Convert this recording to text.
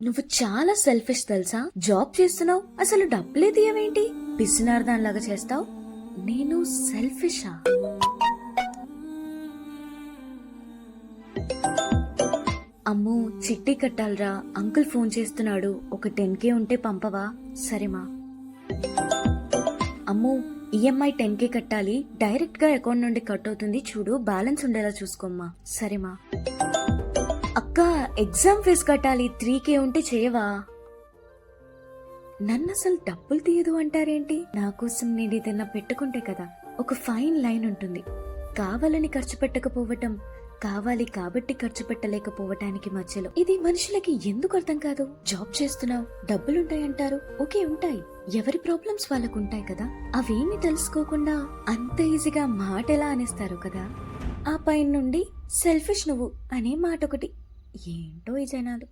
నువ్వు చాలా సెల్ఫిష్ తెలుసా? జాబ్ చేస్తున్నావు, అసలు డబ్బులే తీయవేంటి? పిసినారు దానిలాగా చేస్తావు. నేను సెల్ఫిషా? అమ్మో, చిట్టి కట్టాలరా. అంకుల్ ఫోన్ చేస్తున్నాడు. ఒక 10K ఉంటే పంపవా? సరేమా. అమ్మో, ఈఎంఐ 10K కట్టాలి. డైరెక్ట్ గా అకౌంట్ నుండి కట్ అవుతుంది చూడు, బ్యాలెన్స్ ఉండేలా చూసుకోమ్మా. సరేమా. అక్క, ఎగ్జామ్ ఫీజ్ కట్టాలి. 3K ఉంటే చేయవా? నన్ను అసలు డబ్బులు తీయదు అంటారేంటి? నా కోసం నేను ఏదైనా పెట్టుకుంటే కదా ఒక ఫైన్ లైన్ ఉంటుంది. కావాలని ఖర్చు పెట్టకపోవటం, కావాలి కాబట్టి ఖర్చు పెట్టలేకపోవటానికి మధ్యలో. ఇది మనుషులకి ఎందుకు అర్థం కాదు? జాబ్ చేస్తున్నావు, డబ్బులుంటాయంటారు. ఓకే, ఉంటాయి. ఎవరి ప్రాబ్లమ్స్ వాళ్ళకు ఉంటాయి కదా. అవేమి తెలుసుకోకుండా అంత ఈజీగా మాట ఎలా అనేస్తారు కదా. ఆ పైన నుండి సెల్ఫిష్ నువ్వు అనే మాట ఒకటి. ఏంటో ఈ జనాలు.